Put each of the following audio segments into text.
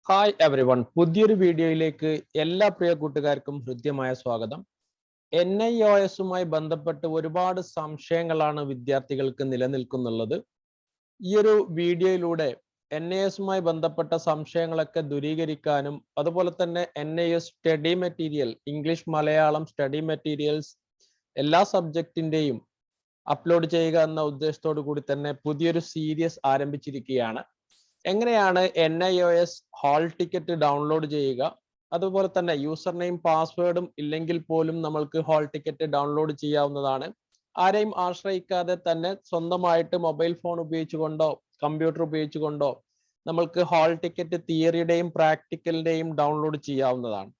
Hi every one, പുതിയൊരു വീഡിയോയിലേക്ക് എല്ലാ പ്രിയ കൂട്ടുകാർക്കും ഹൃദ്യമായ സ്വാഗതം. NIOSുമായി ബന്ധപ്പെട്ട് ഒരുപാട് സംശയങ്ങളാണ് വിദ്യാർത്ഥികൾക്ക് നിലനിൽക്കുന്നുള്ളത്. ഈ ഒരു വീഡിയോയിലൂടെ NIOSുമായി ബന്ധപ്പെട്ട സംശയങ്ങളൊക്കെ ദൂരീകരിക്കാനും അതുപോലെ തന്നെ NIOS study material, English Malayalam study materials എല്ലാ സബ്ജക്റ്റിന്റെയും അപ്ലോഡ് ചെയ്യുക എന്ന ഉദ്ദേശത്തോടു കൂടി തന്നെ പുതിയൊരു സീരീസ് ആരംഭിച്ചിരിക്കുകയാണ്. എങ്ങനെയാണ് NIOS ഹാൾ ടിക്കറ്റ് ഡൗൺലോഡ് ചെയ്യുക, അതുപോലെ തന്നെ യൂസർ നെയിം പാസ്വേഡും ഇല്ലെങ്കിൽ പോലും നമ്മൾക്ക് ഹാൾ ടിക്കറ്റ് ഡൗൺലോഡ് ചെയ്യാവുന്നതാണ്. ആരെയും ആശ്രയിക്കാതെ തന്നെ സ്വന്തമായിട്ട് മൊബൈൽ ഫോൺ ഉപയോഗിച്ചുകൊണ്ടോ കമ്പ്യൂട്ടർ ഉപയോഗിച്ചുകൊണ്ടോ നമ്മൾക്ക് ഹാൾ ടിക്കറ്റ് തിയറിയുടെയും പ്രാക്ടിക്കലിന്റെയും ഡൗൺലോഡ് ചെയ്യാവുന്നതാണ്.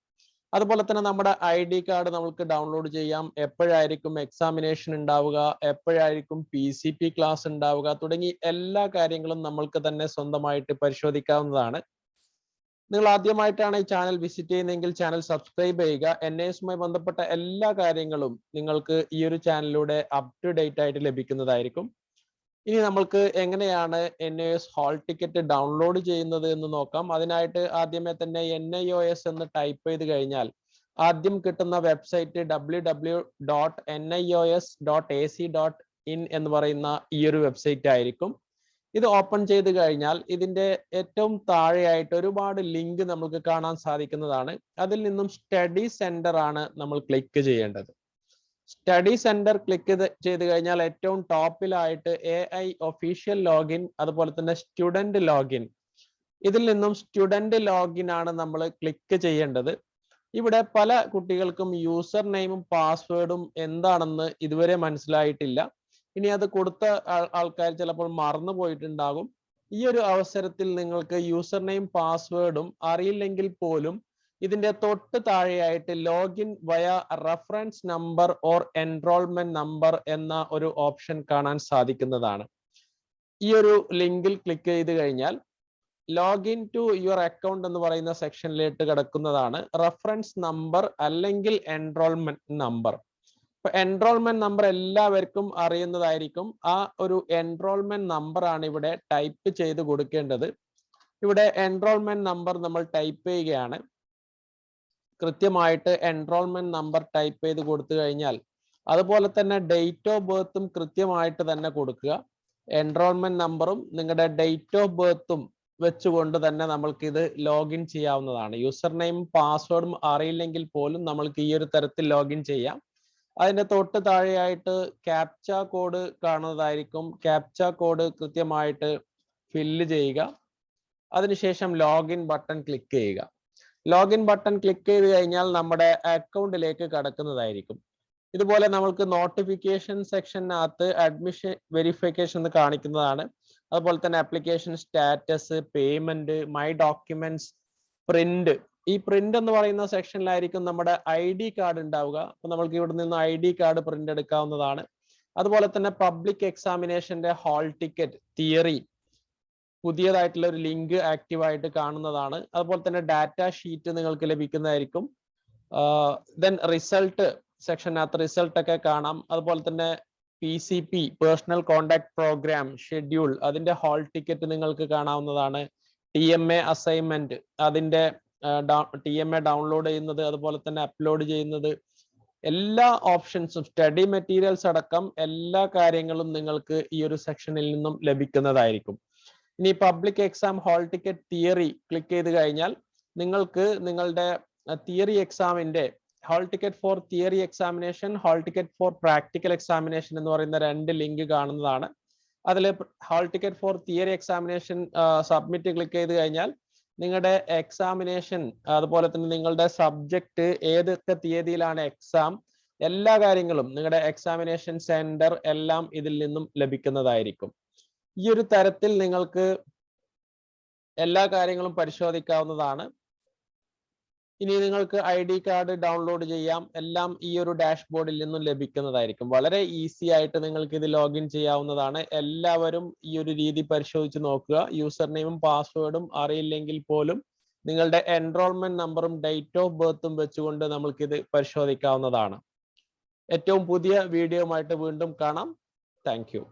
അതുപോലെ തന്നെ നമ്മുടെ ID കാർഡ് നമുക്ക് ഡൗൺലോഡ് ചെയ്യാം. എപ്പോഴായിരിക്കും എക്സാമിനേഷൻ ഉണ്ടാവുക, എപ്പോഴായിരിക്കും PCP ക്ലാസ് ഉണ്ടാവുക തുടങ്ങി എല്ലാ കാര്യങ്ങളും നമ്മൾക്ക് തന്നെ സ്വന്തമായിട്ട് പരിശോധിക്കാവുന്നതാണ്. നിങ്ങൾ ആദ്യമായിട്ടാണ് ഈ ചാനൽ വിസിറ്റ് ചെയ്യുന്നതെങ്കിൽ ചാനൽ സബ്സ്ക്രൈബ് ചെയ്യുക. NIOSുമായി ബന്ധപ്പെട്ട എല്ലാ കാര്യങ്ങളും നിങ്ങൾക്ക് ഈ ഒരു ചാനലിലൂടെ അപ് ടു ഡേറ്റ് ആയിട്ട് ലഭിക്കുന്നതായിരിക്കും. ഇനി നമ്മൾക്ക് എങ്ങനെയാണ് NIOS ഹാൾ ടിക്കറ്റ് ഡൗൺലോഡ് ചെയ്യുന്നത് എന്ന് നോക്കാം. അതിനായിട്ട് ആദ്യമേ തന്നെ NIOS എന്ന് ടൈപ്പ് ചെയ്ത് കഴിഞ്ഞാൽ ആദ്യം കിട്ടുന്ന വെബ്സൈറ്റ് www.nios.ac.in എന്ന് പറയുന്ന ഈ ഒരു വെബ്സൈറ്റ് ആയിരിക്കും. ഇത് ഓപ്പൺ ചെയ്ത് കഴിഞ്ഞാൽ ഇതിന്റെ ഏറ്റവും താഴെയായിട്ട് ഒരുപാട് ലിങ്ക് നമുക്ക് കാണാൻ സാധിക്കുന്നതാണ്. അതിൽ നിന്നും സ്റ്റഡി സെന്റർ ആണ് നമ്മൾ ക്ലിക്ക് ചെയ്യേണ്ടത്. സ്റ്റഡി സെന്റർ ക്ലിക്ക് ചെയ്ത് കഴിഞ്ഞാൽ ഏറ്റവും ടോപ്പിലായിട്ട് AI ഒഫീഷ്യൽ ലോഗിൻ, അതുപോലെ തന്നെ സ്റ്റുഡന്റ് ലോഗിൻ, ഇതിൽ നിന്നും സ്റ്റുഡന്റ് ലോഗിൻ ആണ് നമ്മൾ ക്ലിക്ക് ചെയ്യേണ്ടത്. ഇവിടെ പല കുട്ടികൾക്കും യൂസർ നെയിമും പാസ്വേഡും എന്താണെന്ന് ഇതുവരെ മനസ്സിലായിട്ടില്ല. ഇനി അത് കൊടുത്ത ആൾക്കാർ ചിലപ്പോൾ മറന്നു പോയിട്ടുണ്ടാകും. ഈ ഒരു അവസരത്തിൽ നിങ്ങൾക്ക് യൂസർ നെയിം പാസ്വേഡും അറിയില്ലെങ്കിൽ പോലും ഇതിന്റെ തൊട്ട് താഴെയായിട്ട് ലോഗിൻ വയ reference number or enrolment number എന്ന ഒരു ഓപ്ഷൻ കാണാൻ സാധിക്കുന്നതാണ്. ഈ ഒരു ലിങ്കിൽ ക്ലിക്ക് ചെയ്ത് കഴിഞ്ഞാൽ ലോഗിൻ ടു യുവർ അക്കൗണ്ട് എന്ന് പറയുന്ന സെക്ഷനിലേക്ക് കിടക്കുന്നതാണ്. റെഫറൻസ് നമ്പർ അല്ലെങ്കിൽ എൻറോൾമെന്റ് നമ്പർ. ഇപ്പൊ എൻറോൾമെന്റ് നമ്പർ എല്ലാവർക്കും അറിയുന്നതായിരിക്കും. ആ ഒരു എൻറോൾമെന്റ് നമ്പർ ആണ് ഇവിടെ ടൈപ്പ് ചെയ്ത് കൊടുക്കേണ്ടത്. ഇവിടെ എൻറോൾമെന്റ് നമ്പർ നമ്മൾ ടൈപ്പ് ചെയ്യുകയാണ്. കൃത്യമായിട്ട് എൻറോൾമെന്റ് നമ്പർ ടൈപ്പ് ചെയ്ത് കൊടുത്തു കഴിഞ്ഞാൽ അതുപോലെ തന്നെ ഡേറ്റ് ഓഫ് ബർത്തും കൃത്യമായിട്ട് തന്നെ കൊടുക്കുക. എൻറോൾമെന്റ് നമ്പറും നിങ്ങളുടെ ഡേറ്റ് ഓഫ് ബർത്തും വെച്ചുകൊണ്ട് തന്നെ നമ്മൾക്ക് ഇത് ലോഗിൻ ചെയ്യാവുന്നതാണ്. യൂസർ നെയിം പാസ്വേഡും അറിയില്ലെങ്കിൽ പോലും നമ്മൾക്ക് ഈ ഒരു തരത്തിൽ ലോഗിൻ ചെയ്യാം. അതിന്റെ തൊട്ട് താഴെയായിട്ട് ക്യാപ്ച കോഡ് കാണുന്നതായിരിക്കും. ക്യാപ്ച കോഡ് കൃത്യമായിട്ട് ഫില്ല് ചെയ്യുക. അതിനുശേഷം ലോഗിൻ ബട്ടൺ ക്ലിക്ക് ചെയ്യുക. ലോഗിൻ ബട്ടൺ ക്ലിക്ക് ചെയ്ത് കഴിഞ്ഞാൽ നമ്മുടെ അക്കൗണ്ടിലേക്ക് കടക്കുന്നതായിരിക്കും. ഇതുപോലെ നമ്മൾക്ക് നോട്ടിഫിക്കേഷൻ സെക്ഷനകത്ത് അഡ്മിഷൻ വെരിഫിക്കേഷൻ എന്ന് കാണിക്കുന്നതാണ്. അതുപോലെ തന്നെ application status, payment, my documents, print. ഈ പ്രിന്റ് എന്ന് പറയുന്ന സെക്ഷനിലായിരിക്കും നമ്മുടെ ID കാർഡ് ഉണ്ടാവുക. അപ്പൊ നമ്മൾക്ക് ഇവിടെ നിന്ന് ID കാർഡ് പ്രിന്റ് എടുക്കാവുന്നതാണ്. അതുപോലെ തന്നെ പബ്ലിക് എക്സാമിനേഷന്റെ ഹാൾ ടിക്കറ്റ് തിയറി പുതിയതായിട്ടുള്ള ഒരു ലിങ്ക് ആക്റ്റീവ് ആയിട്ട് കാണുന്നതാണ്. അതുപോലെ തന്നെ ഡാറ്റ ഷീറ്റ് നിങ്ങൾക്ക് ലഭിക്കുന്നതായിരിക്കും. ദെൻ റിസൾട്ട് സെക്ഷനകത്ത് റിസൾട്ട് ഒക്കെ കാണാം. അതുപോലെ തന്നെ PCP personal contact program schedule, അതിന്റെ ഹാൾ ടിക്കറ്റ് നിങ്ങൾക്ക് കാണാവുന്നതാണ്. TMA അസൈൻമെന്റ്, അതിന്റെ TMA ഡൗൺലോഡ് ചെയ്യുന്നത്, അതുപോലെ തന്നെ അപ്ലോഡ് ചെയ്യുന്നത്, എല്ലാ ഓപ്ഷൻസും സ്റ്റഡി മെറ്റീരിയൽസ് അടക്കം എല്ലാ കാര്യങ്ങളും നിങ്ങൾക്ക് ഈ ഒരു സെക്ഷനിൽ നിന്നും ലഭിക്കുന്നതായിരിക്കും. ഇനി public exam hall ticket theory click ചെയ്ത് കഴിഞ്ഞാൽ നിങ്ങൾക്ക് നിങ്ങളുടെ തിയറി എക്സാമിന്റെ hall ticket four theory examination, hall ticket four practical examination എന്ന് പറയുന്ന രണ്ട് ലിങ്ക് കാണുന്നതാണ്. അതിൽ hall ticket four theory examination submit click ചെയ്ത് കഴിഞ്ഞാൽ നിങ്ങളുടെ എക്സാമിനേഷൻ, അതുപോലെ തന്നെ നിങ്ങളുടെ സബ്ജക്ട്, ഏതൊക്കെ തീയതിയിലാണ് എക്സാം, എല്ലാ കാര്യങ്ങളും നിങ്ങളുടെ എക്സാമിനേഷൻ സെന്റർ എല്ലാം ഇതിൽ നിന്നും ലഭിക്കുന്നതായിരിക്കും. ഈ ഒരു തരത്തിൽ നിങ്ങൾക്ക് എല്ലാ കാര്യങ്ങളും പരിശോധിക്കാവുന്നതാണ്. ഇനി നിങ്ങൾക്ക് ID കാർഡ് ഡൗൺലോഡ് ചെയ്യാം. എല്ലാം ഈ ഒരു ഡാഷ്ബോർഡിൽ നിന്നും ലഭിക്കുന്നതായിരിക്കും. വളരെ ഈസി ആയിട്ട് നിങ്ങൾക്ക് ഇത് ലോഗിൻ ചെയ്യാവുന്നതാണ്. എല്ലാവരും ഈ ഒരു രീതി പരിശോധിച്ച് നോക്കുക. യൂസർ നെയിമും പാസ്വേഡും അറിയില്ലെങ്കിൽ പോലും നിങ്ങളുടെ എൻറോൾമെന്റ് നമ്പറും ഡേറ്റ് ഓഫ് ബർത്തും വെച്ചുകൊണ്ട് നമ്മൾക്കിത് പരിശോധിക്കാവുന്നതാണ്. ഏറ്റവും പുതിയ വീഡിയോയുമായിട്ട് വീണ്ടും കാണാം. Thank you.